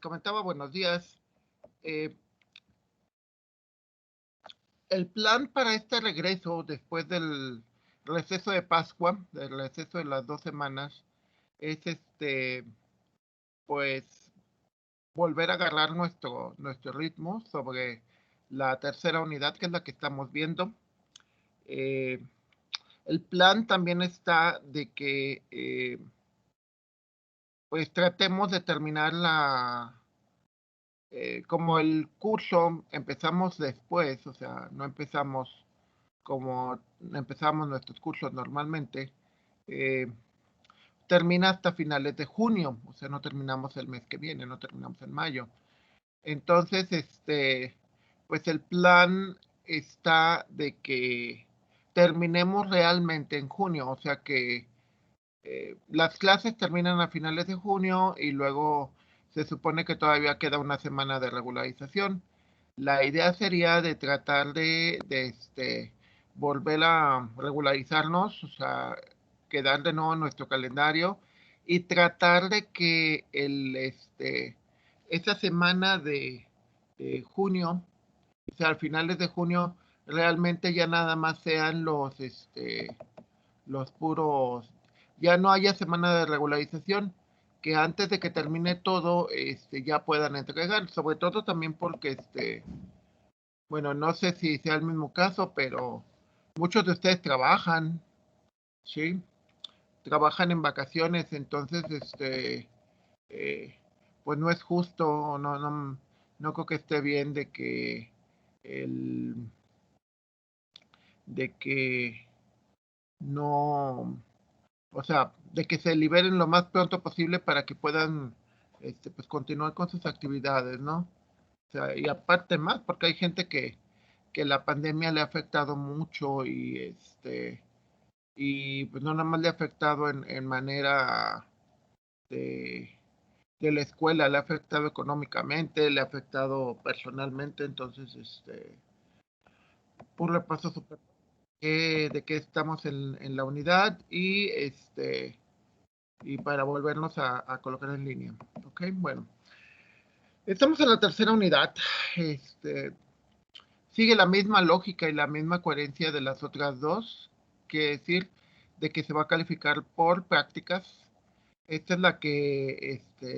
comentaba, buenos días. Eh, el plan para este regreso después del receso de Pascua, del receso de las 2 semanas, es pues volver a agarrar nuestro ritmo sobre la tercera unidad, que es la que estamos viendo. Eh, el plan también está de que pues tratemos de terminar como el curso empezamos después, o sea, no empezamos como empezamos nuestros cursos normalmente, eh, termina hasta finales de junio, o sea, no terminamos el mes que viene, no terminamos en mayo. Entonces, pues el plan está de que terminemos realmente en junio, o sea que las clases terminan a finales de junio y luego se supone que todavía queda una semana de regularización. La idea sería de tratar de volver a regularizarnos, o sea, quedar de nuevo en nuestro calendario y tratar de que esta semana de junio, o sea, al finales de junio, realmente ya nada más sean los puros, ya no haya semana de regularización, que antes de que termine todo, ya puedan entregar, sobre todo también porque, bueno, no sé si sea el mismo caso, pero muchos de ustedes trabajan, ¿sí? Trabajan en vacaciones, entonces, eh, pues no es justo, no creo que esté bien el, de que no, o sea, de que se liberen lo más pronto posible para que puedan, pues continuar con sus actividades, ¿no? O sea, y aparte más, porque hay gente que la pandemia le ha afectado mucho y pues no nada más le ha afectado en manera de, de la escuela, le ha afectado económicamente, le ha afectado personalmente, entonces, un repaso súper de que estamos en la unidad y para volvernos a colocar en línea. Ok, bueno. Estamos en la tercera unidad. Sigue la misma lógica y la misma coherencia de las otras dos, que decir de que se va a calificar por prácticas. Esta es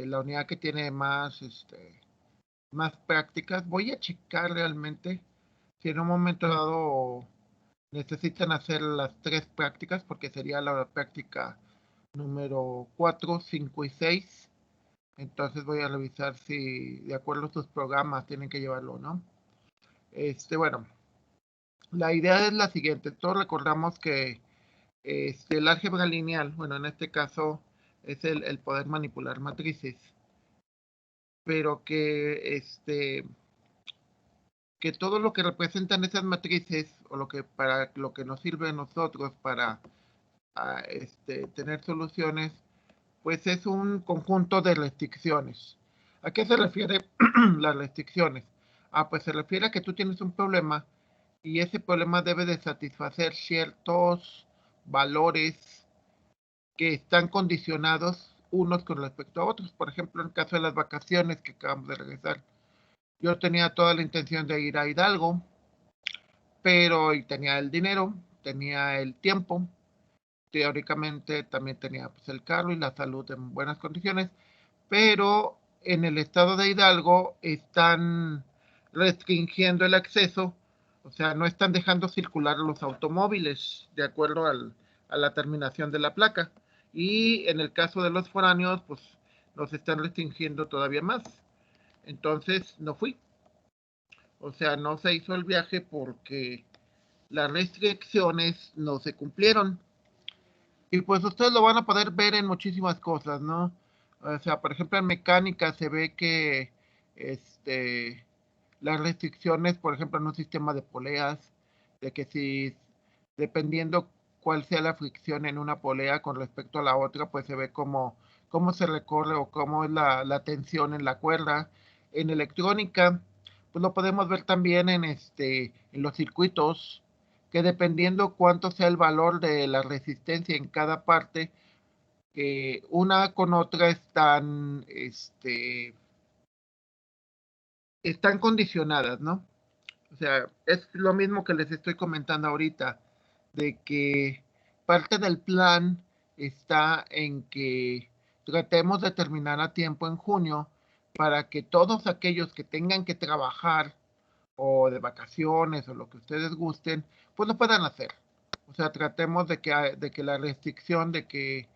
la unidad que tiene más prácticas. Voy a checar realmente si en un momento dado necesitan hacer las 3 prácticas, porque sería la práctica número 4, 5 y 6. Entonces voy a revisar si de acuerdo a sus programas tienen que llevarlo o no. Bueno, la idea es la siguiente. Todos recordamos que el álgebra lineal, bueno, en este caso es el poder manipular matrices, pero que todo lo que representan esas matrices o para lo que nos sirve a nosotros para tener soluciones, pues es un conjunto de restricciones. ¿A qué se refiere las restricciones? Pues se refiere a que tú tienes un problema y ese problema debe de satisfacer ciertos valores que están condicionados unos con respecto a otros. Por ejemplo, en el caso de las vacaciones que acabamos de regresar, yo tenía toda la intención de ir a Hidalgo, pero y tenía el dinero, tenía el tiempo, teóricamente también tenía pues, el carro y la salud en buenas condiciones, pero en el estado de Hidalgo están restringiendo el acceso, o sea, no están dejando circular los automóviles de acuerdo a la terminación de la placa. Y en el caso de los foráneos, pues los están restringiendo todavía más. Entonces no fui. O sea, no se hizo el viaje porque las restricciones no se cumplieron. Y pues ustedes lo van a poder ver en muchísimas cosas, ¿no? O sea, por ejemplo, en mecánica se ve que las restricciones, por ejemplo, en un sistema de poleas, de que si, dependiendo cuál sea la fricción en una polea con respecto a la otra, pues se ve cómo se recorre o cómo es la tensión en la cuerda. En electrónica, pues lo podemos ver también en los circuitos, que dependiendo cuánto sea el valor de la resistencia en cada parte, una con otra están están condicionadas, ¿no? O sea, es lo mismo que les estoy comentando ahorita, de que parte del plan está en que tratemos de terminar a tiempo en junio para que todos aquellos que tengan que trabajar o de vacaciones o lo que ustedes gusten, pues lo puedan hacer. O sea, tratemos de que la restricción de que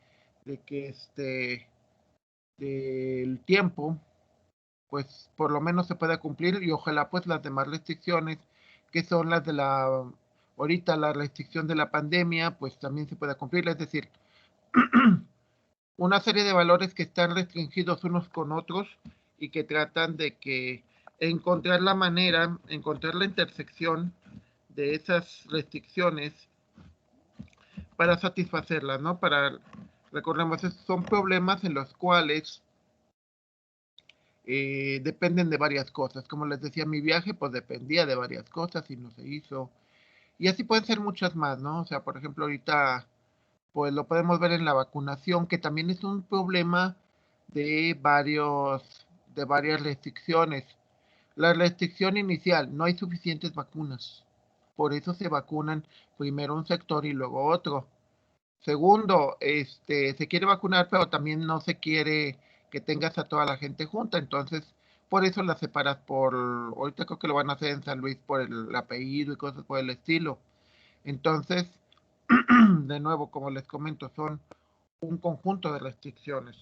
del tiempo pues por lo menos se pueda cumplir y ojalá pues las demás restricciones que son las de ahorita la restricción de la pandemia pues también se pueda cumplir, es decir, una serie de valores que están restringidos unos con otros y que tratan de que encontrar la manera, encontrar la intersección de esas restricciones para satisfacerlas, ¿no? Recordemos, son problemas en los cuales dependen de varias cosas. Como les decía, mi viaje pues dependía de varias cosas y no se hizo. Y así pueden ser muchas más, ¿no? O sea, por ejemplo, ahorita pues lo podemos ver en la vacunación, que también es un problema de de varias restricciones. La restricción inicial, no hay suficientes vacunas. Por eso se vacunan primero un sector y luego otro. Segundo, se quiere vacunar, pero también no se quiere que tengas a toda la gente junta. Entonces, por eso la separas ahorita creo que lo van a hacer en San Luis por el apellido y cosas por el estilo. Entonces, de nuevo, como les comento, son un conjunto de restricciones.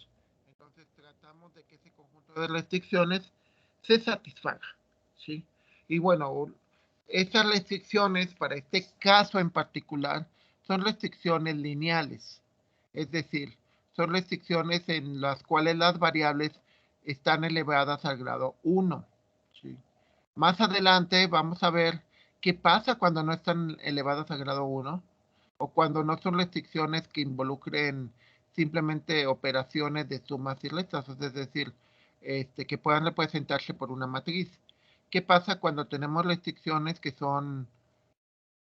Entonces, tratamos de que ese conjunto de restricciones se satisfaga, ¿sí? Y bueno, estas restricciones, para este caso en particular, son restricciones lineales, es decir, son restricciones en las cuales las variables están elevadas al grado 1. ¿Sí? Más adelante vamos a ver qué pasa cuando no están elevadas al grado 1 o cuando no son restricciones que involucren simplemente operaciones de sumas y restas, es decir, que puedan representarse por una matriz. ¿Qué pasa cuando tenemos restricciones que son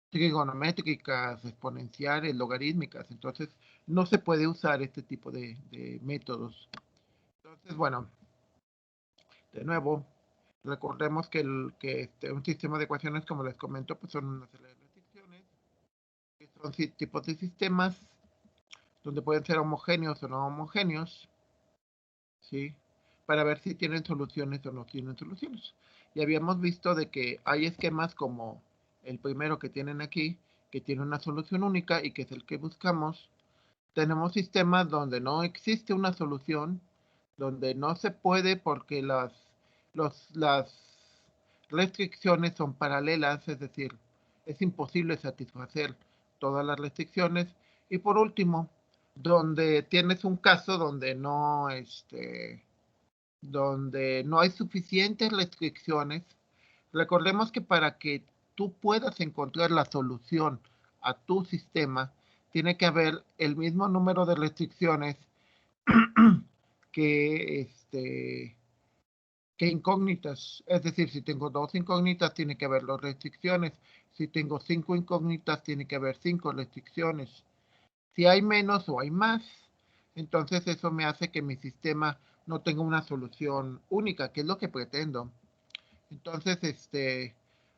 trigonométricas, exponenciales, logarítmicas? Entonces, no se puede usar este tipo de métodos. Entonces, bueno, de nuevo, recordemos que un sistema de ecuaciones, como les comento, pues son una serie de restricciones, que son tipos de sistemas donde pueden ser homogéneos o no homogéneos, ¿sí? Para ver si tienen soluciones o no tienen soluciones. Y habíamos visto de que hay esquemas como el primero que tienen aquí, que tiene una solución única y que es el que buscamos. Tenemos sistemas donde no existe una solución, donde no se puede porque las restricciones son paralelas, es decir, es imposible satisfacer todas las restricciones. Y por último, donde tienes un caso donde no hay suficientes restricciones. Recordemos que para que tú puedas encontrar la solución a tu sistema, tiene que haber el mismo número de restricciones que, que incógnitas. Es decir, si tengo dos incógnitas, tiene que haber dos restricciones. Si tengo cinco incógnitas, tiene que haber cinco restricciones. Si hay menos o hay más, entonces eso me hace que mi sistema no tenga una solución única, que es lo que pretendo. Entonces,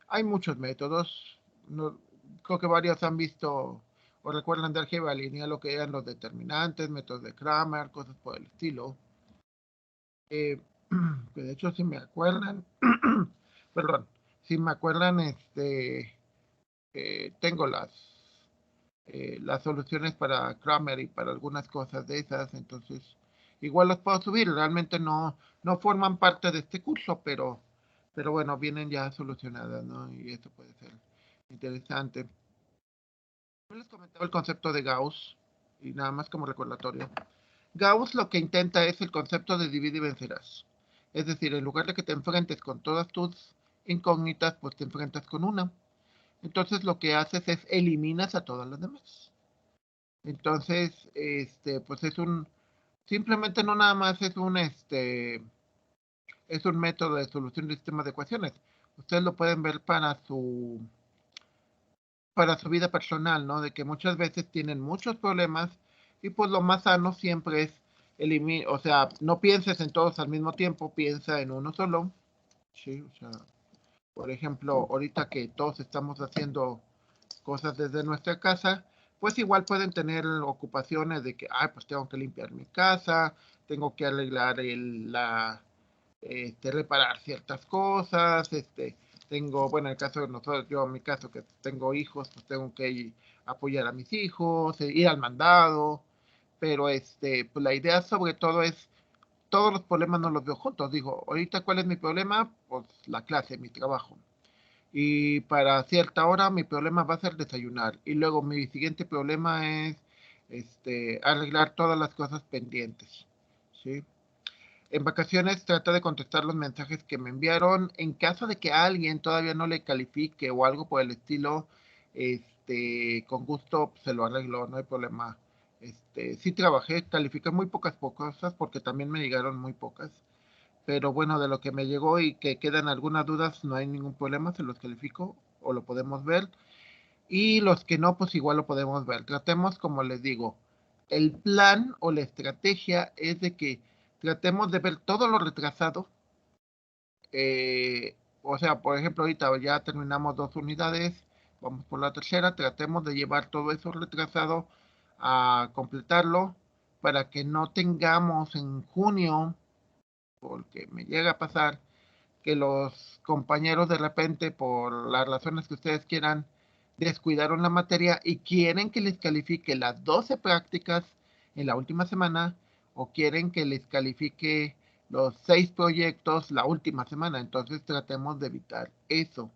hay muchos métodos. No, creo que varios han visto o recuerdan de álgebra lineal lo que eran los determinantes, métodos de Cramer, cosas por el estilo. Eh, que de hecho, si me acuerdan, perdón, si me acuerdan, tengo las soluciones para Kramer y para algunas cosas de esas, entonces igual las puedo subir, realmente no forman parte de este curso, pero bueno, vienen ya solucionadas, ¿no? Y esto puede ser interesante. Yo les comentaba el concepto de Gauss, y nada más como recordatorio. Gauss lo que intenta es el concepto de divide y vencerás. Es decir, en lugar de que te enfrentes con todas tus incógnitas, pues te enfrentas con una. Entonces lo que haces es eliminas a todas las demás. Entonces, pues simplemente no nada más es un método de solución de sistemas de ecuaciones. Ustedes lo pueden ver para su vida personal, ¿no? De que muchas veces tienen muchos problemas y pues lo más sano siempre es o sea, no pienses en todos al mismo tiempo, piensa en uno solo ¿sí? O sea, por ejemplo, ahorita que todos estamos haciendo cosas desde nuestra casa, pues igual pueden tener ocupaciones de que, pues tengo que limpiar mi casa, tengo que arreglar reparar ciertas cosas, tengo, bueno, en el caso de nosotros, yo en mi caso que tengo hijos, pues tengo que apoyar a mis hijos, ir al mandado, pero pues la idea sobre todo es, todos los problemas no los veo juntos, digo, ahorita ¿cuál es mi problema? Pues la clase, mi trabajo. Y para cierta hora mi problema va a ser desayunar. Y luego mi siguiente problema es arreglar todas las cosas pendientes. ¿Sí? En vacaciones trata de contestar los mensajes que me enviaron. En caso de que a alguien todavía no le califique o algo por el estilo, con gusto se lo arreglo, no hay problema. Sí trabajé, califiqué muy pocas cosas porque también me llegaron muy pocas. Pero bueno, de lo que me llegó y que quedan algunas dudas, no hay ningún problema, se los califico o lo podemos ver. Y los que no, pues igual lo podemos ver. Tratemos, como les digo, el plan o la estrategia es de que tratemos de ver todo lo retrasado. O sea, por ejemplo, ahorita ya terminamos 2 unidades, vamos por la tercera, tratemos de llevar todo eso retrasado a completarlo para que no tengamos en junio, porque me llega a pasar que los compañeros de repente, por las razones que ustedes quieran, descuidaron la materia y quieren que les califique las 12 prácticas en la última semana o quieren que les califique los 6 proyectos la última semana. Entonces tratemos de evitar eso.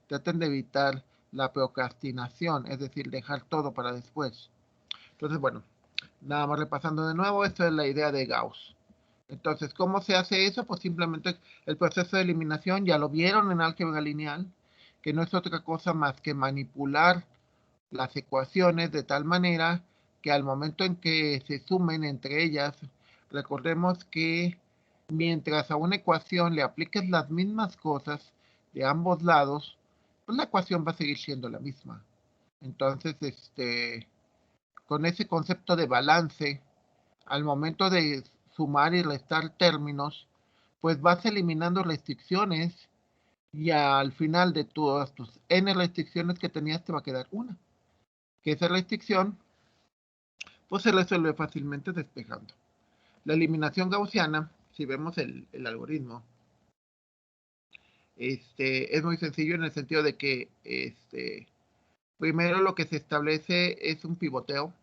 Traten de evitar la procrastinación, es decir, dejar todo para después. Entonces, bueno, nada más repasando de nuevo, esta es la idea de Gauss. Entonces, ¿cómo se hace eso? Pues simplemente el proceso de eliminación, ya lo vieron en álgebra lineal, que no es otra cosa más que manipular las ecuaciones de tal manera que al momento en que se sumen entre ellas, recordemos que mientras a una ecuación le apliques las mismas cosas de ambos lados, pues la ecuación va a seguir siendo la misma. Entonces, con ese concepto de balance, al momento de sumar y restar términos, pues vas eliminando restricciones y al final de todas tus n restricciones que tenías te va a quedar una. Que esa restricción pues se resuelve fácilmente despejando. La eliminación gaussiana, si vemos el algoritmo, es muy sencillo en el sentido de que primero lo que se establece es un pivoteo.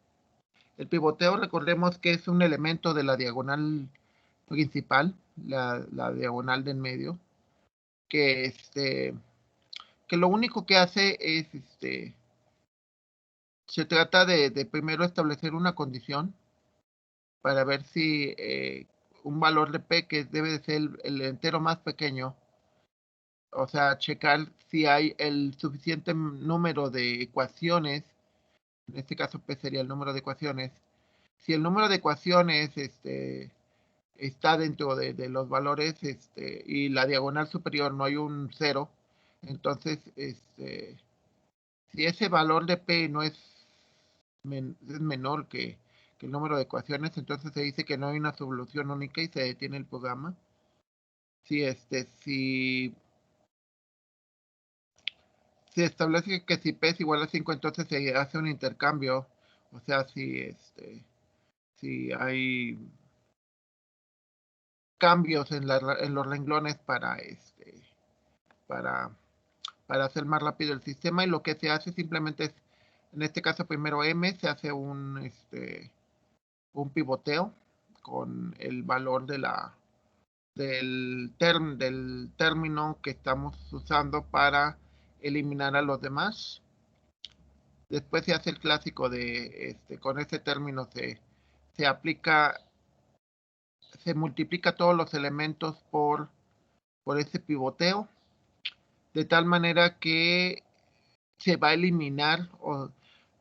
El pivoteo, recordemos que es un elemento de la diagonal principal, la diagonal del medio, que que lo único que hace es se trata de primero establecer una condición para ver si un valor de P que debe de ser el entero más pequeño, o sea, checar si hay el suficiente número de ecuaciones, en este caso P sería el número de ecuaciones. Si el número de ecuaciones está dentro de los valores y la diagonal superior no hay un 0, entonces si ese valor de P no es, es menor que el número de ecuaciones, entonces se dice que no hay una solución única y se detiene el programa. Si se establece que si P es igual a 5, entonces se hace un intercambio. O sea, si hay cambios en los renglones para, para hacer más rápido el sistema, y lo que se hace simplemente es, en este caso primero M, se hace un pivoteo con el valor del término que estamos usando para eliminar a los demás. Después se hace el clásico de, con ese término se aplica, se multiplica todos los elementos por ese pivoteo, de tal manera que se va a eliminar, o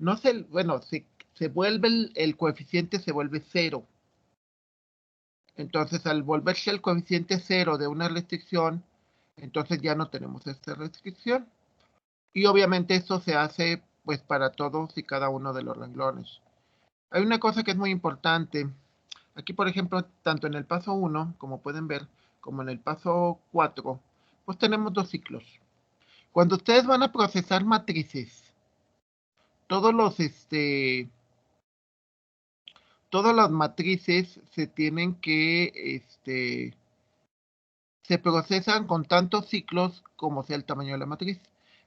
no sé, bueno, se vuelve el coeficiente, se vuelve 0. Entonces, al volverse el coeficiente 0 de una restricción, entonces ya no tenemos esta restricción. Y obviamente eso se hace pues para todos y cada uno de los renglones. Hay una cosa que es muy importante. Aquí, por ejemplo, tanto en el paso 1, como pueden ver, como en el paso 4, pues tenemos dos ciclos. Cuando ustedes van a procesar matrices, todas las matrices se tienen que, se procesan con tantos ciclos como sea el tamaño de la matriz.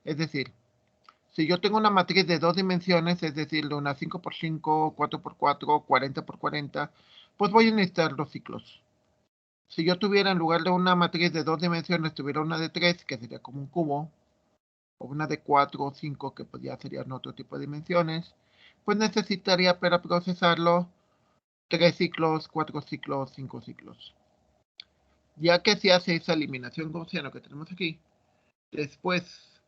Es decir, si yo tengo una matriz de 2 dimensiones, es decir, de una 5x5, 4x4, 40x40, pues voy a necesitar 2 ciclos. Si yo tuviera, en lugar de una matriz de 2 dimensiones, tuviera una de 3, que sería como un cubo, o una de 4 o 5, que pues ya serían otro tipo de dimensiones, pues necesitaría para procesarlo 3 ciclos, 4 ciclos, 5 ciclos. Ya que se hace esa eliminación gaussiana que tenemos aquí, después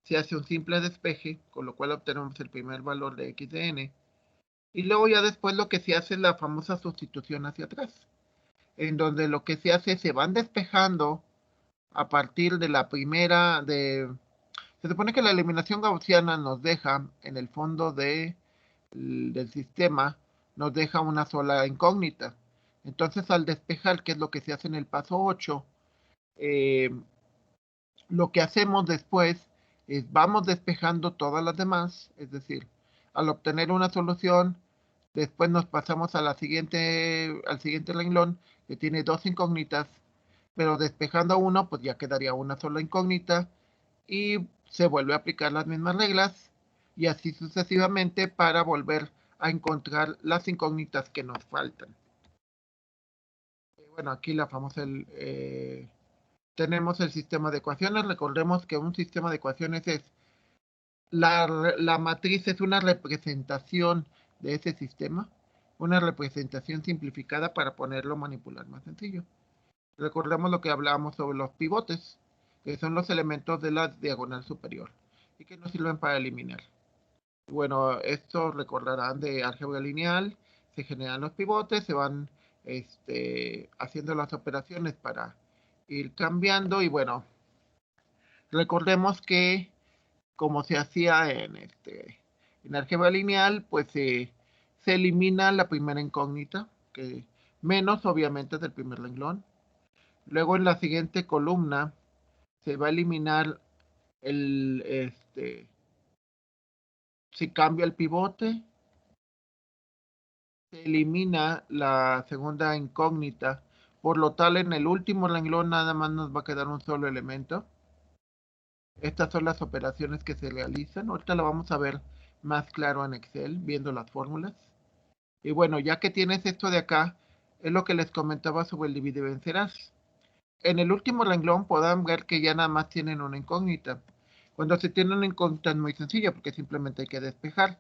se hace un simple despeje, con lo cual obtenemos el primer valor de x de n, y luego ya después lo que se hace es la famosa sustitución hacia atrás, en donde lo que se hace se van despejando a partir de la primera se supone que la eliminación gaussiana nos deja en el fondo del sistema, nos deja una sola incógnita. Entonces al despejar, que es lo que se hace en el paso 8, lo que hacemos después es vamos despejando todas las demás, es decir, al obtener una solución, después nos pasamos al siguiente renglón que tiene dos incógnitas, pero despejando uno, pues ya quedaría una sola incógnita y se vuelve a aplicar las mismas reglas y así sucesivamente para volver a encontrar las incógnitas que nos faltan. Bueno, aquí la famosa tenemos el sistema de ecuaciones. Recordemos que un sistema de ecuaciones es la matriz es una representación de ese sistema, una representación simplificada para ponerlo manipular más sencillo. Recordemos lo que hablábamos sobre los pivotes, que son los elementos de la diagonal superior y que nos sirven para eliminar. Bueno, esto recordarán de álgebra lineal, se generan los pivotes, se van haciendo las operaciones para ir cambiando y bueno, recordemos que como se hacía en álgebra lineal, pues se elimina la primera incógnita, que menos obviamente del primer renglón. Luego en la siguiente columna se va a eliminar si cambia el pivote, se elimina la segunda incógnita. Por lo tal, en el último renglón nada más nos va a quedar un solo elemento. Estas son las operaciones que se realizan. Ahorita lo vamos a ver más claro en Excel, viendo las fórmulas. Y bueno, ya que tienes esto de acá, es lo que les comentaba sobre el divide y vencerás. En el último renglón podrán ver que ya nada más tienen una incógnita. Cuando se tiene una incógnita es muy sencillo porque simplemente hay que despejar.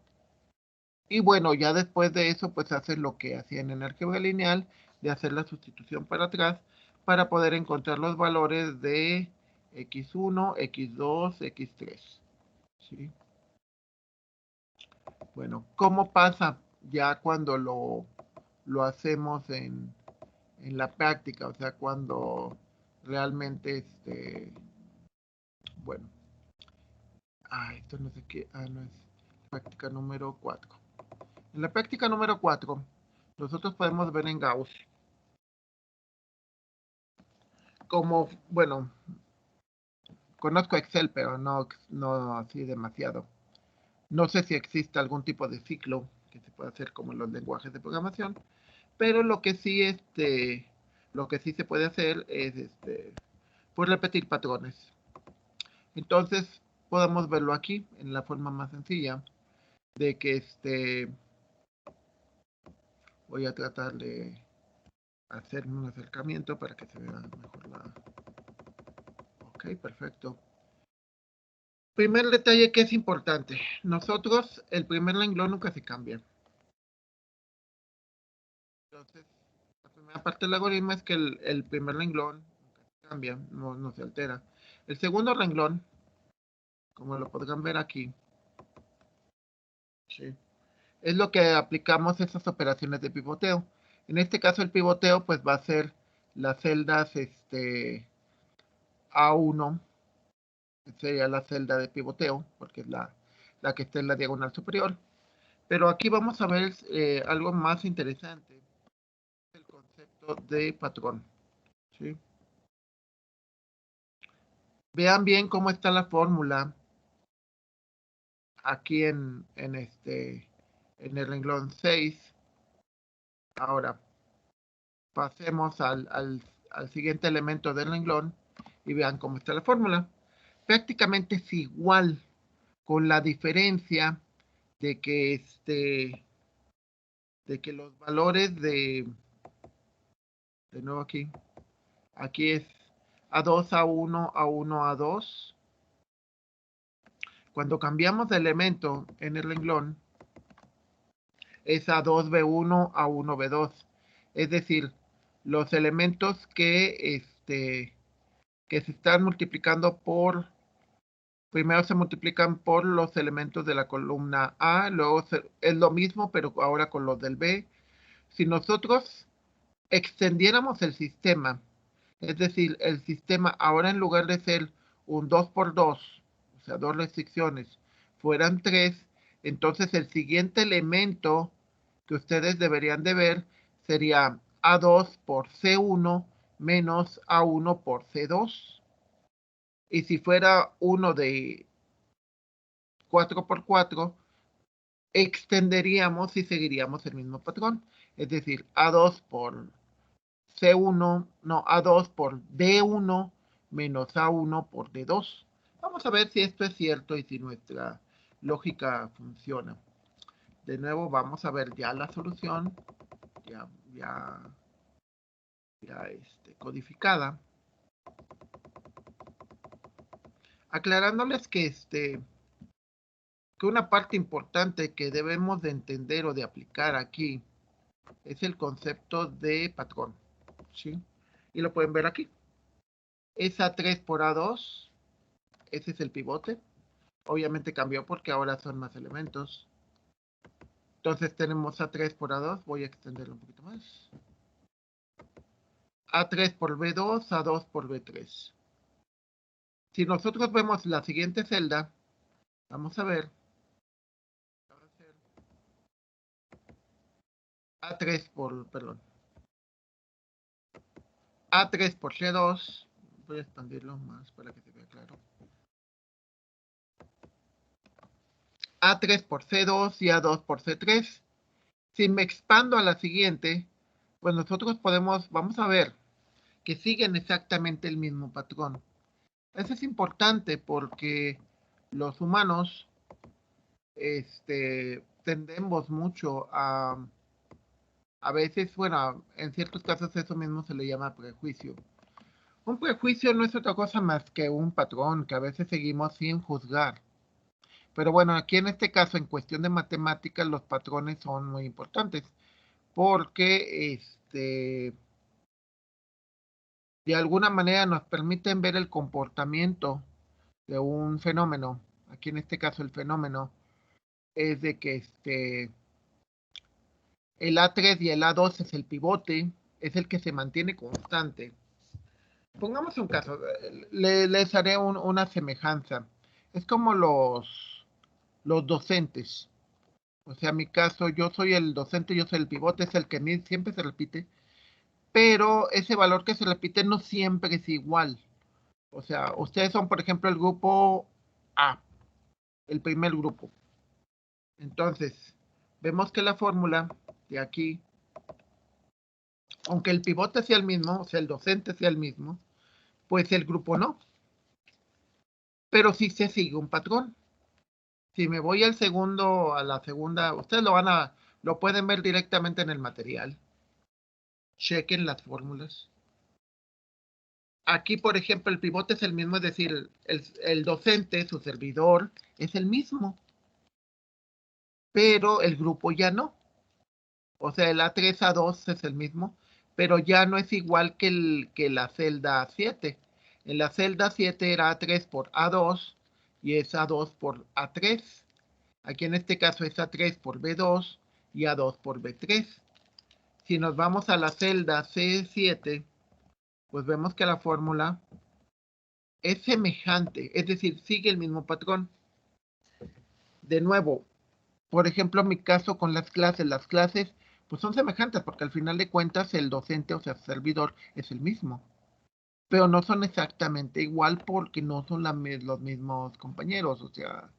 Y bueno, ya después de eso, pues hacen lo que hacían en álgebra lineal, de hacer la sustitución para atrás, para poder encontrar los valores de x1, x2, x3. ¿Sí? Bueno, ¿cómo pasa ya cuando lo hacemos en la práctica? O sea, cuando realmente, bueno, esto no sé qué, no es práctica número 4. En la práctica número 4, nosotros podemos ver en Gauss como, bueno, conozco Excel, pero no así demasiado. No sé si existe algún tipo de ciclo que se pueda hacer como en los lenguajes de programación, pero lo que sí, se puede hacer es, pues repetir patrones. Entonces, podemos verlo aquí en la forma más sencilla de que voy a tratar de hacer un acercamiento para que se vea mejor la... Ok, perfecto. Primer detalle que es importante. Nosotros, el primer renglón nunca se cambia. Entonces, la primera parte del algoritmo es que el primer renglón nunca se cambia, no se altera. El segundo renglón, como lo podrán ver aquí, ¿sí?, es lo que aplicamos esas operaciones de pivoteo. En este caso el pivoteo pues va a ser las celdas A1, sería la celda de pivoteo, porque es la que está en la diagonal superior. Pero aquí vamos a ver algo más interesante, el concepto de patrón. ¿Sí? Vean bien cómo está la fórmula aquí en el renglón 6. Ahora pasemos al siguiente elemento del renglón y vean cómo está la fórmula. Prácticamente es igual, con la diferencia de que los valores de nuevo aquí es A2, A1, A1, A2. Cuando cambiamos de elemento en el renglón, es A2, B1, A1, B2. Es decir, los elementos que se están multiplicando primero se multiplican por los elementos de la columna A, luego es lo mismo, pero ahora con los del B. Si nosotros extendiéramos el sistema, es decir, el sistema ahora en lugar de ser un 2 por 2, o sea, dos restricciones, fueran 3, entonces el siguiente elemento que ustedes deberían de ver sería A2 por C1 menos A1 por C2. Y si fuera uno de 4 por 4, extenderíamos y seguiríamos el mismo patrón. Es decir, A2 por C1, no, A2 por D1 menos A1 por D2. Vamos a ver si esto es cierto y si nuestra lógica funciona. De nuevo, vamos a ver ya la solución, ya, ya, ya codificada. Aclarándoles que una parte importante que debemos de entender o de aplicar aquí es el concepto de patrón, ¿sí? Y lo pueden ver aquí. Es A3 por A2, ese es el pivote. Obviamente cambió porque ahora son más elementos. Entonces tenemos A3 por A2, voy a extenderlo un poquito más. A3 por B2, A2 por B3. Si nosotros vemos la siguiente celda, vamos a ver A3 por, perdón, A3 por C2, voy a expandirlo más para que se vea claro. A3 por C2 y A2 por C3. Si me expando a la siguiente, pues nosotros vamos a ver que siguen exactamente el mismo patrón. Eso es importante porque los humanos tendemos mucho a veces, bueno, en ciertos casos eso mismo se le llama prejuicio. Un prejuicio no es otra cosa más que un patrón que a veces seguimos sin juzgar. Pero bueno, aquí en este caso, en cuestión de matemáticas, los patrones son muy importantes porque de alguna manera nos permiten ver el comportamiento de un fenómeno. Aquí en este caso el fenómeno es de que el A3 y el A2 es el pivote, es el que se mantiene constante. Pongamos un caso, les haré una semejanza. Es como los docentes. O sea, en mi caso, yo soy el docente, yo soy el pivote, es el que siempre se repite, pero ese valor que se repite no siempre es igual. O sea, ustedes son, por ejemplo, el grupo A, el primer grupo. Entonces, vemos que la fórmula de aquí, aunque el pivote sea el mismo, o sea, el docente sea el mismo, pues el grupo no. Pero sí se sigue un patrón. Si me voy al segundo, a la segunda, ustedes lo pueden ver directamente en el material. Chequen las fórmulas. Aquí, por ejemplo, el pivote es el mismo, es decir, el docente, su servidor, es el mismo, pero el grupo ya no. O sea, el A3, A2 es el mismo, pero ya no es igual que la celda 7. En la celda 7 era A3 por A2 y es A2 por A3. Aquí en este caso es A3 por B2 y A2 por B3. Si nos vamos a la celda C7, pues vemos que la fórmula es semejante, es decir, sigue el mismo patrón. De nuevo, por ejemplo, mi caso con las clases pues son semejantes porque al final de cuentas el docente, o sea, servidor, es el mismo. pero no son exactamente igual porque no son los mismos compañeros, o sea,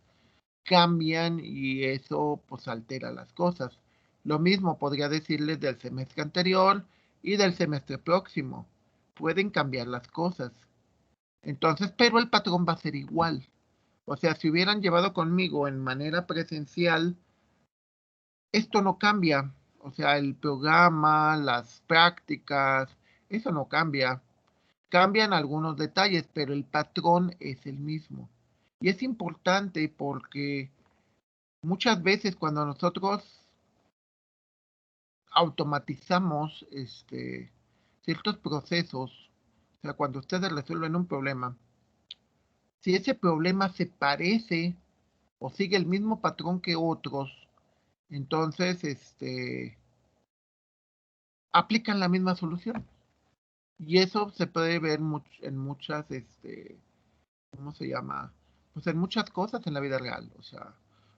cambian y eso pues altera las cosas. Lo mismo podría decirles del semestre anterior y del semestre próximo. Pueden cambiar las cosas. Entonces, pero el patrón va a ser igual. O sea, si hubieran llevado conmigo en manera presencial, esto no cambia. O sea, el programa, las prácticas, eso no cambia. Cambian algunos detalles, pero el patrón es el mismo. Y es importante porque muchas veces cuando nosotros automatizamos ciertos procesos, o sea, cuando ustedes resuelven un problema, si ese problema se parece o sigue el mismo patrón que otros, entonces aplican la misma solución. Y eso se puede ver en muchas, ¿cómo se llama? Pues en muchas cosas en la vida real. O sea,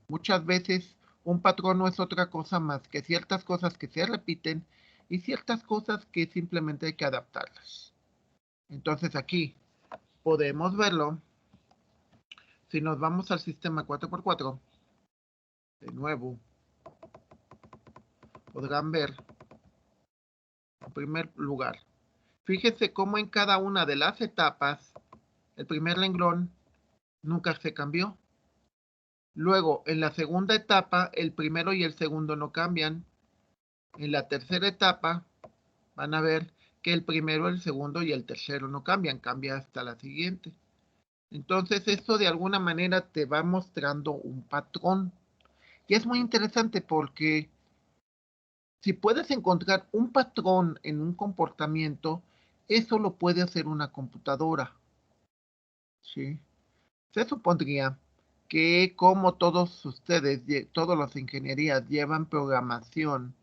muchas veces un patrón no es otra cosa más que ciertas cosas que se repiten y ciertas cosas que simplemente hay que adaptarlas. Entonces aquí podemos verlo. Si nos vamos al sistema 4x4, de nuevo, podrán ver, en primer lugar, fíjense cómo en cada una de las etapas, el primer renglón nunca se cambió. Luego, en la segunda etapa, el primero y el segundo no cambian. En la tercera etapa, van a ver que el primero, el segundo y el tercero no cambian, cambia hasta la siguiente. Entonces, esto de alguna manera te va mostrando un patrón. Y es muy interesante porque si puedes encontrar un patrón en un comportamiento, eso lo puede hacer una computadora. ¿Sí? Se supondría que como todos ustedes, todas las ingenierías llevan programación,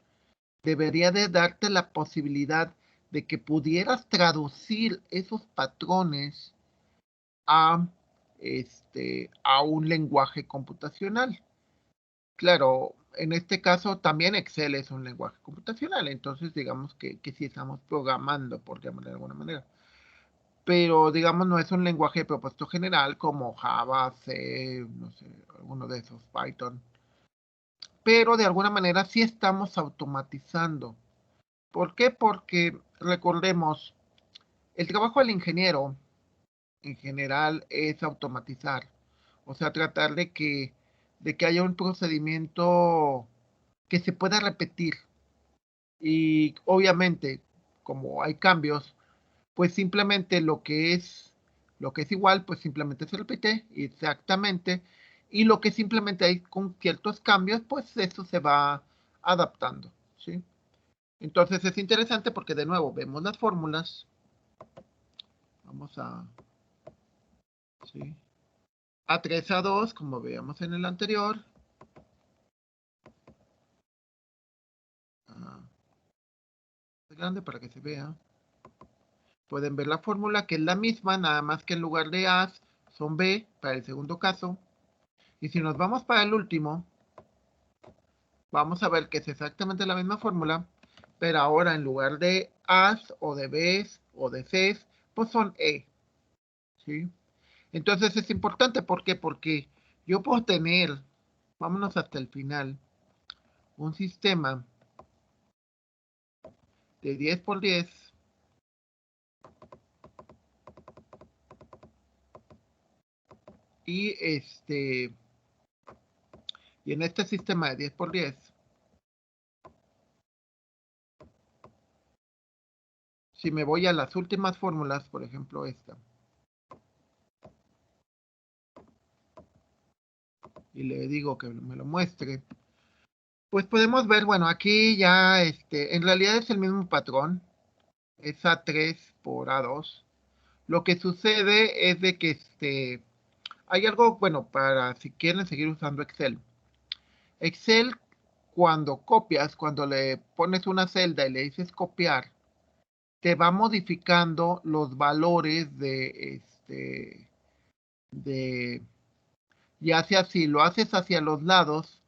debería de darte la posibilidad de que pudieras traducir esos patrones a, a un lenguaje computacional. Claro, en este caso también Excel es un lenguaje computacional, entonces digamos que sí estamos programando, por llamarlo de alguna manera. Pero digamos no es un lenguaje de propósito general como Java, C, no sé, alguno de esos, Python. Pero de alguna manera sí estamos automatizando. ¿Por qué? Porque recordemos, el trabajo del ingeniero en general es automatizar, o sea, tratar de que haya un procedimiento que se pueda repetir. Y obviamente, como hay cambios, pues simplemente lo que es igual, pues simplemente se repite exactamente. Y lo que simplemente hay con ciertos cambios, pues eso se va adaptando, ¿sí? Entonces es interesante porque de nuevo vemos las fórmulas. Vamos a, ¿sí? A3, A2, como veíamos en el anterior. Ah, grande para que se vea. Pueden ver la fórmula que es la misma, nada más que en lugar de A son B para el segundo caso. Y si nos vamos para el último, vamos a ver que es exactamente la misma fórmula, pero ahora en lugar de A's o de B's o de C's, pues son E. ¿Sí? Entonces es importante, ¿por qué? Porque yo puedo tener, vámonos hasta el final, un sistema de 10x10 y y en este sistema de 10x10, si me voy a las últimas fórmulas, por ejemplo esta, y le digo que me lo muestre, pues podemos ver, bueno, aquí ya, en realidad es el mismo patrón, es A3 por A2. Lo que sucede es de que hay algo, bueno, para si quieren seguir usando Excel. Excel, cuando copias, cuando le pones una celda y le dices copiar, te va modificando los valores de, ya sea si lo haces hacia los lados,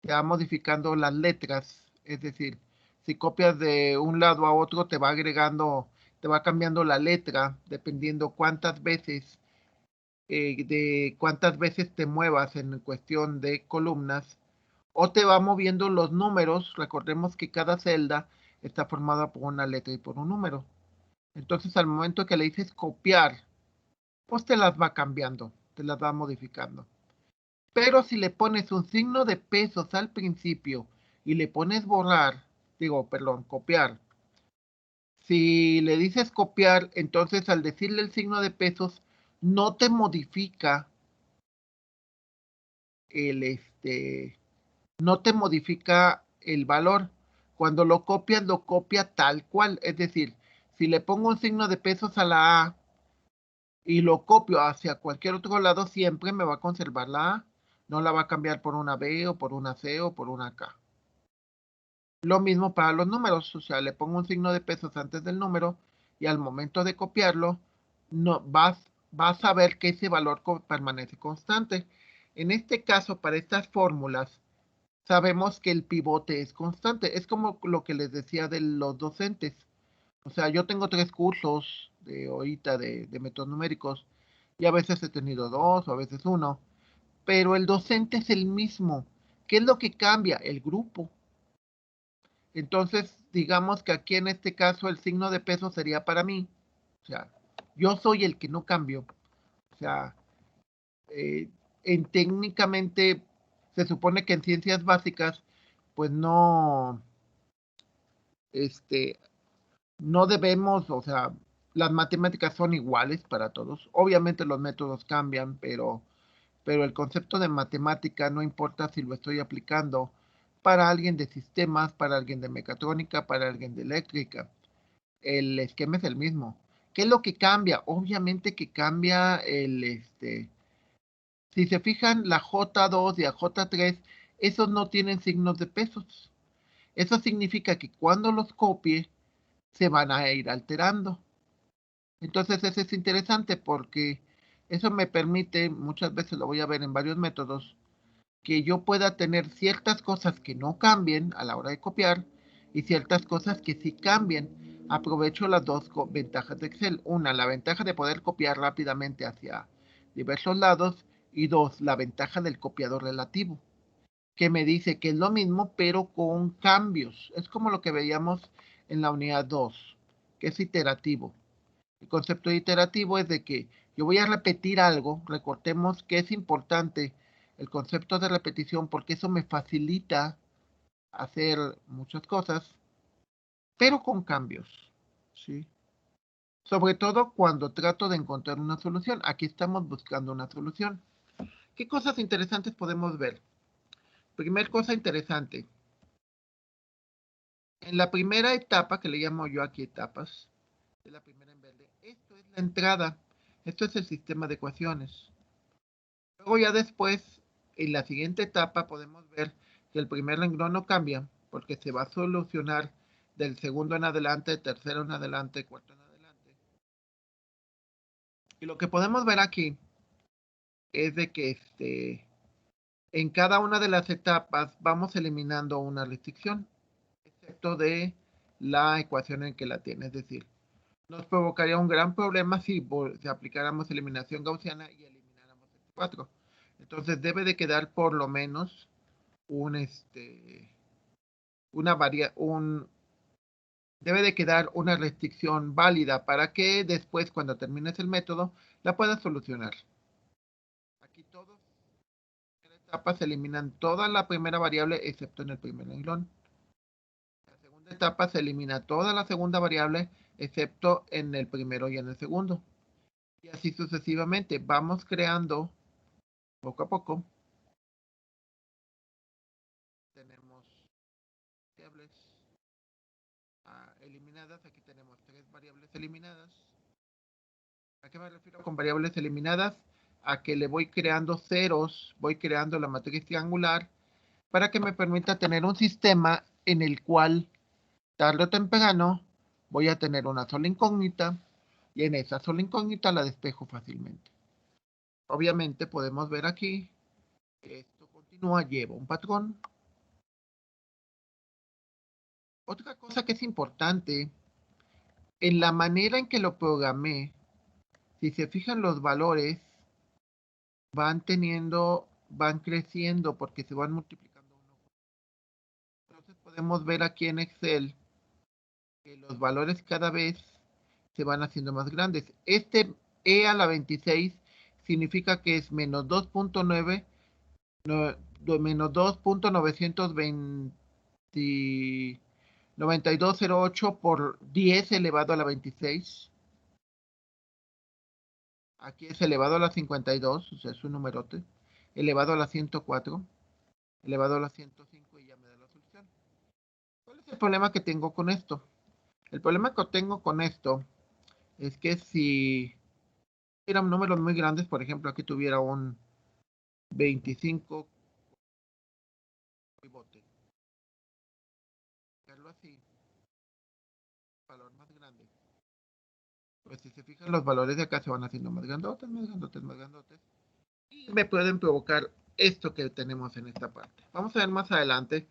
te va modificando las letras. Es decir, si copias de un lado a otro, te va agregando te va cambiando la letra dependiendo cuántas veces te muevas en cuestión de columnas, o te va moviendo los números. Recordemos que cada celda está formada por una letra y por un número. Entonces, al momento que le dices copiar, pues te las va cambiando, te las va modificando. Pero si le pones un signo de pesos al principio y le pones copiar. Si le dices copiar, entonces al decirle el signo de pesos, no te modifica el no te modifica el valor. Cuando lo copia tal cual. Es decir, si le pongo un signo de pesos a la A y lo copio hacia cualquier otro lado, siempre me va a conservar la A. No la va a cambiar por una B o por una C o por una K. Lo mismo para los números. O sea, le pongo un signo de pesos antes del número y al momento de copiarlo, no, vas a ver que ese valor permanece constante. En este caso, para estas fórmulas, sabemos que el pivote es constante. Es como lo que les decía de los docentes. O sea, yo tengo 3 cursos de ahorita de métodos numéricos y a veces he tenido 2 o a veces uno, pero el docente es el mismo. ¿Qué es lo que cambia? El grupo. Entonces, digamos que aquí en este caso el signo de peso sería para mí. O sea, yo soy el que no cambio. O sea, eh, técnicamente se supone que en ciencias básicas, pues no, este, no debemos, o sea, las matemáticas son iguales para todos. Obviamente los métodos cambian, pero el concepto de matemática no importa si lo estoy aplicando para alguien de sistemas, para alguien de mecatrónica, para alguien de eléctrica. El esquema es el mismo. ¿Qué es lo que cambia? Obviamente que cambia si se fijan, la J2 y la J3, esos no tienen signos de pesos. Eso significa que cuando los copie, se van a ir alterando. Entonces, eso es interesante porque eso me permite, muchas veces lo voy a ver en varios métodos, que yo pueda tener ciertas cosas que no cambien a la hora de copiar y ciertas cosas que sí cambien. Aprovecho las dos ventajas de Excel. Una, la ventaja de poder copiar rápidamente hacia diversos lados, y dos, la ventaja del copiador relativo, que me dice que es lo mismo pero con cambios. Es como lo que veíamos en la unidad 2, que es iterativo. El concepto iterativo es de que yo voy a repetir algo. Recordemos que es importante el concepto de repetición porque eso me facilita hacer muchas cosas, pero con cambios, ¿sí? Sobre todo cuando trato de encontrar una solución. Aquí estamos buscando una solución. ¿Qué cosas interesantes podemos ver? Primer cosa interesante. En la primera etapa, que le llamo yo aquí etapas, de la primera en verde, esto es la entrada. Esto es el sistema de ecuaciones. Luego ya después, en la siguiente etapa, podemos ver que el primer renglón no cambia, porque se va a solucionar del segundo en adelante, tercero en adelante, cuarto en adelante. Y lo que podemos ver aquí es de que en cada una de las etapas vamos eliminando una restricción, excepto de la ecuación en que la tiene. Es decir, nos provocaría un gran problema si aplicáramos eliminación gaussiana y elimináramos el 4. Entonces debe de quedar por lo menos un una debe de quedar una restricción válida para que después, cuando termines el método, la puedas solucionar. Aquí todos en la etapa se eliminan toda la primera variable excepto en el primer renglón. En la segunda etapa se elimina toda la segunda variable excepto en el primero y en el segundo. Y así sucesivamente vamos creando poco a poco. Tenemos variables eliminadas. Aquí tenemos 3 variables eliminadas. ¿A qué me refiero con variables eliminadas? A que le voy creando ceros, voy creando la matriz triangular para que me permita tener un sistema en el cual tarde o temprano voy a tener una sola incógnita y en esa sola incógnita la despejo fácilmente. Obviamente podemos ver aquí que esto continúa, lleva un patrón. Otra cosa que es importante en la manera en que lo programé, si se fijan los valores, van creciendo porque se van multiplicando uno. Entonces podemos ver aquí en Excel que los valores cada vez se van haciendo más grandes. Este E a la 26 significa que es menos 2.9, menos 2.99208 por 10 elevado a la 26. Aquí es elevado a la 52, o sea, es un numerote. Elevado a la 104, elevado a la 105 y ya me da la solución. ¿Cuál es el problema que tengo con esto? El problema que tengo con esto es que si eran números muy grandes, por ejemplo, aquí tuviera un 25 pivote, hacerlo así, valor más grande. Pues si se fijan, los valores de acá se van haciendo más grandotes, más grandotes, más grandotes. Y me pueden provocar esto que tenemos en esta parte. Vamos a ver más adelante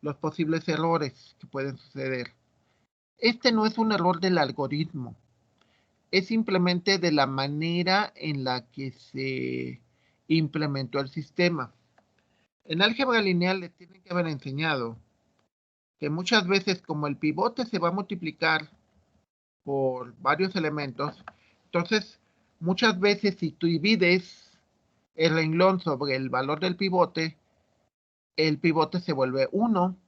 los posibles errores que pueden suceder. Este no es un error del algoritmo, es simplemente de la manera en la que se implementó el sistema. En álgebra lineal les tienen que haber enseñado que muchas veces como el pivote se va a multiplicar por varios elementos, entonces muchas veces si tú divides el renglón sobre el valor del pivote, el pivote se vuelve 1,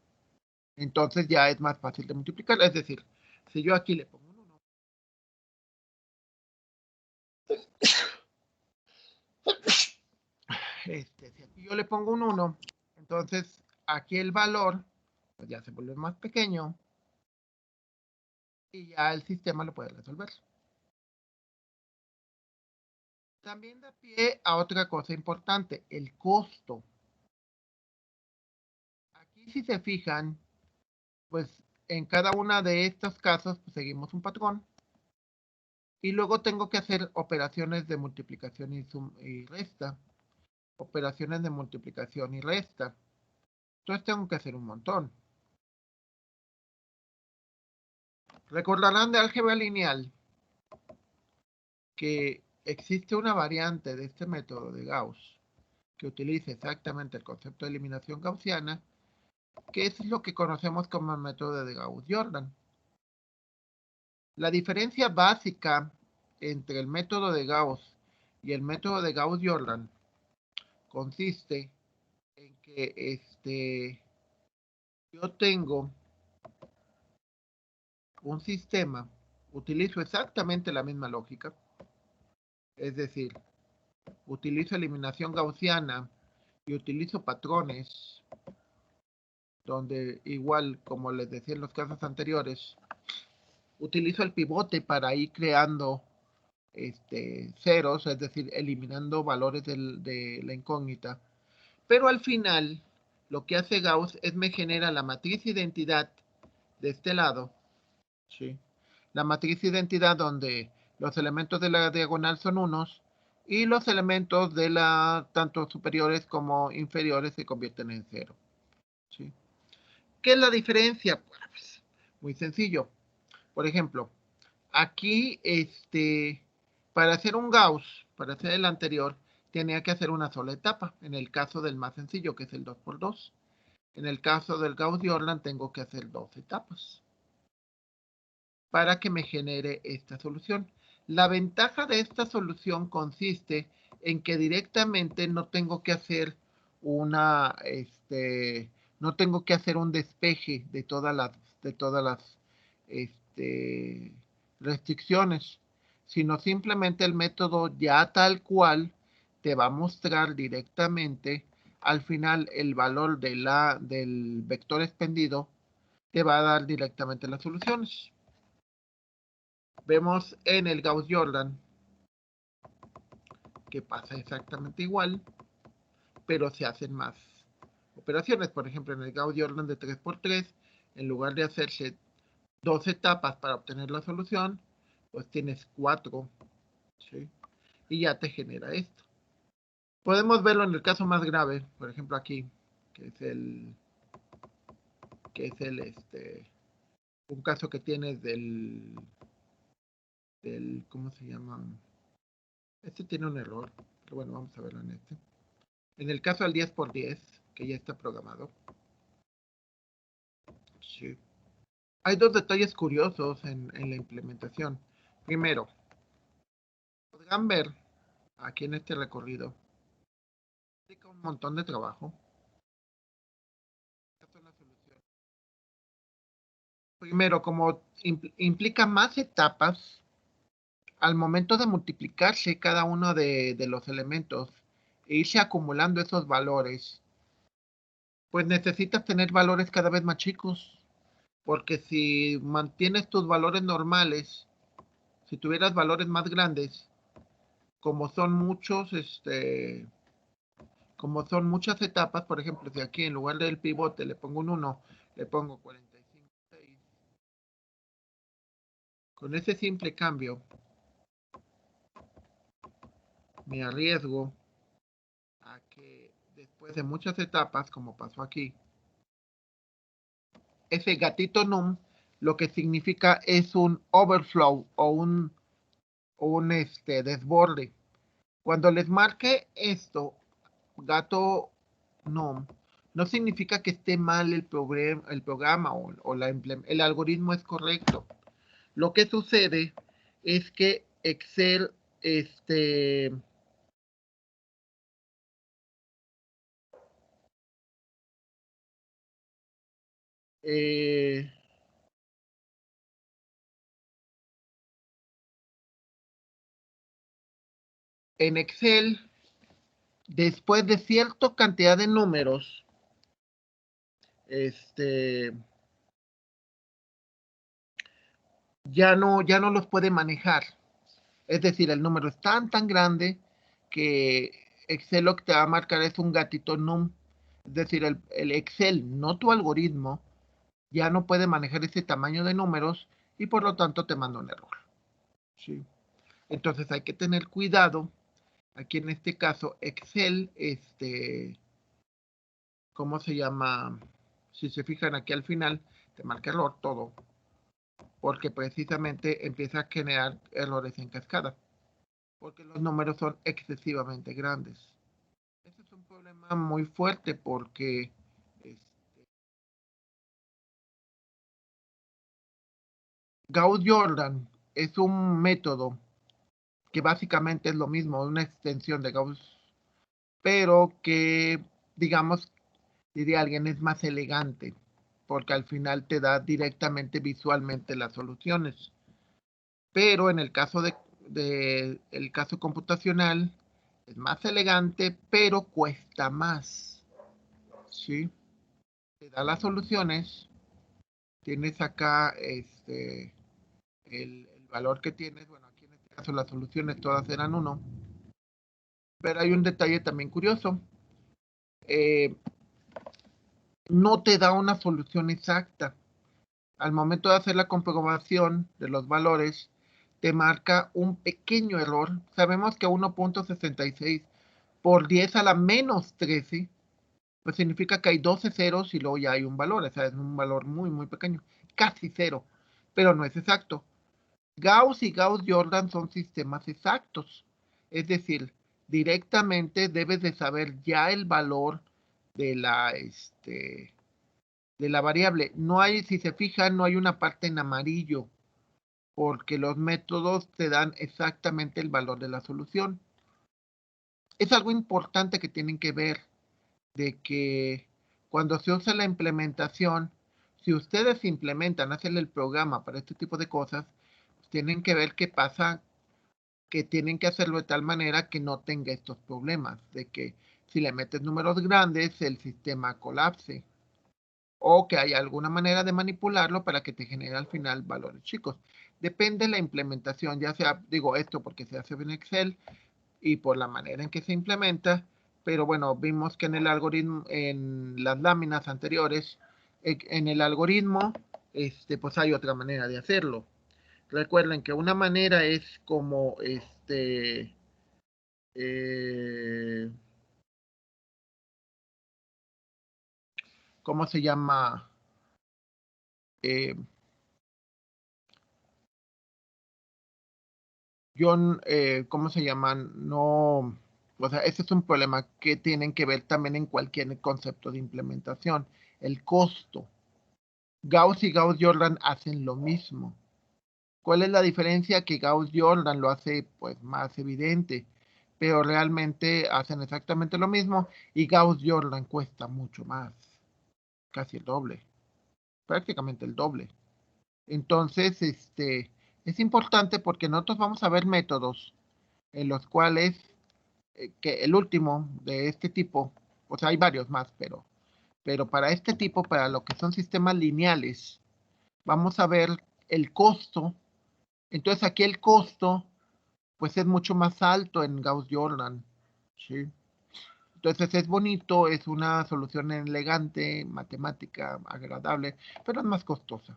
entonces ya es más fácil de multiplicar. Es decir, si yo aquí le pongo un 1, si aquí yo le pongo un 1, entonces aquí el valor pues ya se vuelve más pequeño y ya el sistema lo puede resolver. También da pie a otra cosa importante, el costo. Aquí si se fijan, pues en cada una de estos casos pues, seguimos un patrón. Y luego tengo que hacer operaciones de multiplicación y resta. Operaciones de multiplicación y resta. Entonces tengo que hacer un montón. Recordarán de álgebra lineal que existe una variante de este método de Gauss que utiliza exactamente el concepto de eliminación gaussiana, que es lo que conocemos como el método de Gauss-Jordan. La diferencia básica entre el método de Gauss y el método de Gauss-Jordan consiste en que yo tengo un sistema, utilizo exactamente la misma lógica, es decir, utilizo eliminación gaussiana y utilizo patrones donde igual como les decía en los casos anteriores, utilizo el pivote para ir creando ceros, es decir, eliminando valores de la incógnita, pero al final lo que hace Gauss es me genera la matriz identidad de este lado, ¿sí? La matriz identidad donde los elementos de la diagonal son unos y los elementos de la tanto superiores como inferiores se convierten en cero, ¿sí? ¿Qué es la diferencia? Pues, muy sencillo. Por ejemplo, aquí para hacer un Gauss, para hacer el anterior, tenía que hacer una sola etapa. En el caso del más sencillo, que es el 2×2. En el caso del Gauss-Jordan, tengo que hacer 2 etapas para que me genere esta solución. La ventaja de esta solución consiste en que directamente no tengo que hacer no tengo que hacer un despeje de todas las restricciones, sino simplemente el método ya tal cual te va a mostrar directamente al final el valor del vector expendido, te va a dar directamente las soluciones. Vemos en el Gauss-Jordan que pasa exactamente igual, pero se hacen más operaciones. Por ejemplo, en el Gauss-Jordan de 3×3, en lugar de hacerse 2 etapas para obtener la solución, pues tienes 4, ¿sí? Y ya te genera esto. Podemos verlo en el caso más grave, por ejemplo aquí, que es un caso que tienes del ¿cómo se llama? Este tiene un error, pero bueno, vamos a verlo en este. En el caso del 10x10, que ya está programado. Sí. Hay dos detalles curiosos en la implementación. Primero, podrán ver aquí en este recorrido, implica un montón de trabajo. Esta es una solución. Primero, como implica más etapas, al momento de multiplicarse cada uno de los elementos e irse acumulando esos valores, pues necesitas tener valores cada vez más chicos, porque si mantienes tus valores normales, si tuvieras valores más grandes, como son muchos, como son muchas etapas, por ejemplo, si aquí en lugar del pivote le pongo un 1, le pongo 45,6, con ese simple cambio me arriesgo a que después de muchas etapas, como pasó aquí, ese gatito num lo que significa es un overflow o un desborde. Cuando les marque esto, gato num, no significa que esté mal el programa o el algoritmo es correcto. Lo que sucede es que Excel, este, eh, en Excel, después de cierta cantidad de números, este, ya no los puede manejar. Es decir, el número es tan grande que Excel lo que te va a marcar es un gatito num. Es decir, el Excel, no tu algoritmo, ya no puede manejar ese tamaño de números y por lo tanto te manda un error. ¿Sí? Entonces hay que tener cuidado. Aquí en este caso, Excel, ¿cómo se llama? Si se fijan aquí al final, te marca error todo, porque precisamente empieza a generar errores en cascada, porque los números son excesivamente grandes. Ese es un problema muy fuerte porque Gauss-Jordan es un método que básicamente es lo mismo, una extensión de Gauss, pero que, digamos, diría alguien, es más elegante, porque al final te da directamente visualmente las soluciones. Pero en el caso el caso computacional, es más elegante, pero cuesta más. ¿Sí? Te da las soluciones, tienes acá el valor que tienes, bueno, aquí en este caso las soluciones todas eran 1, pero hay un detalle también curioso. Eh, no te da una solución exacta. Al momento de hacer la comprobación de los valores, te marca un pequeño error. Sabemos que 1.66 por 10 a la menos 13, pues significa que hay 12 ceros y luego ya hay un valor. O sea, es un valor muy pequeño, casi cero, pero no es exacto. Gauss y Gauss-Jordan son sistemas exactos. Es decir, directamente debes de saber ya el valor de la variable. No hay, si se fijan, no hay una parte en amarillo, porque los métodos te dan exactamente el valor de la solución. Es algo importante que tienen que ver, de que cuando se usa la implementación, si ustedes implementan, hacen el programa para este tipo de cosas, tienen que ver qué pasa, que tienen que hacerlo de tal manera que no tenga estos problemas, de que si le metes números grandes, el sistema colapse, o que haya alguna manera de manipularlo para que te genere al final valores chicos. Depende de la implementación, ya sea, digo esto porque se hace en Excel y por la manera en que se implementa, pero bueno, vimos que en el algoritmo, en las láminas anteriores, en el algoritmo, pues hay otra manera de hacerlo. Recuerden que una manera es como, eh, ¿cómo se llama? Eh, ¿cómo se llaman? No, o sea, ese es un problema que tienen que ver también en cualquier concepto de implementación, el costo. Gauss y Gauss-Jordan hacen lo mismo. ¿Cuál es la diferencia? Que Gauss-Jordan lo hace pues más evidente, pero realmente hacen exactamente lo mismo y Gauss-Jordan cuesta mucho más, casi el doble, prácticamente el doble. Entonces, es importante porque nosotros vamos a ver métodos en los cuales, que el último de este tipo, o sea, hay varios más, pero para este tipo, para lo que son sistemas lineales, vamos a ver el costo. Entonces aquí el costo, pues es mucho más alto en Gauss-Jordan, ¿sí? Entonces es bonito, es una solución elegante, matemática, agradable, pero es más costosa.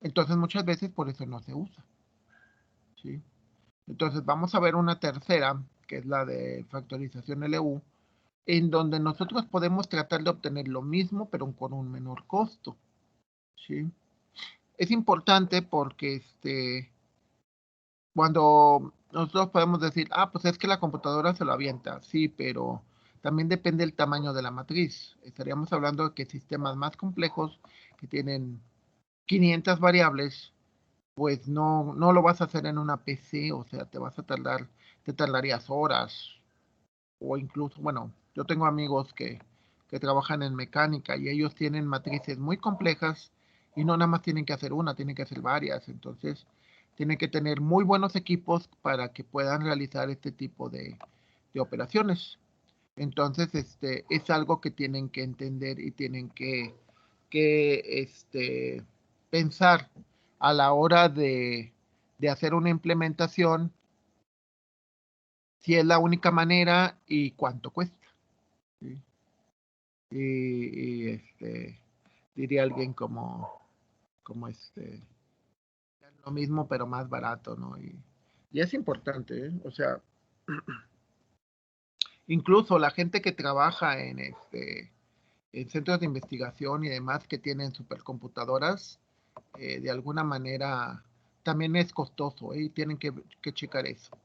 Entonces muchas veces por eso no se usa, ¿sí? Entonces vamos a ver una tercera, que es la de factorización LU, en donde nosotros podemos tratar de obtener lo mismo, pero con un menor costo, ¿sí? Es importante porque cuando nosotros podemos decir, ah, pues es que la computadora se lo avienta, sí, pero también depende del tamaño de la matriz. Estaríamos hablando de que sistemas más complejos, que tienen 500 variables, pues no lo vas a hacer en una PC, o sea, te tardarías horas, o incluso, bueno, yo tengo amigos que trabajan en mecánica y ellos tienen matrices muy complejas y no nada más tienen que hacer una, tienen que hacer varias. Entonces, tienen que tener muy buenos equipos para que puedan realizar este tipo de operaciones. Entonces, es algo que tienen que entender y tienen que pensar a la hora de hacer una implementación, si es la única manera y cuánto cuesta. ¿Sí? Y diría alguien como lo mismo pero más barato, ¿no? Y es importante, ¿eh? O sea, incluso la gente que trabaja en centros de investigación y demás que tienen supercomputadoras, de alguna manera también es costoso, ¿eh? Y tienen que checar eso.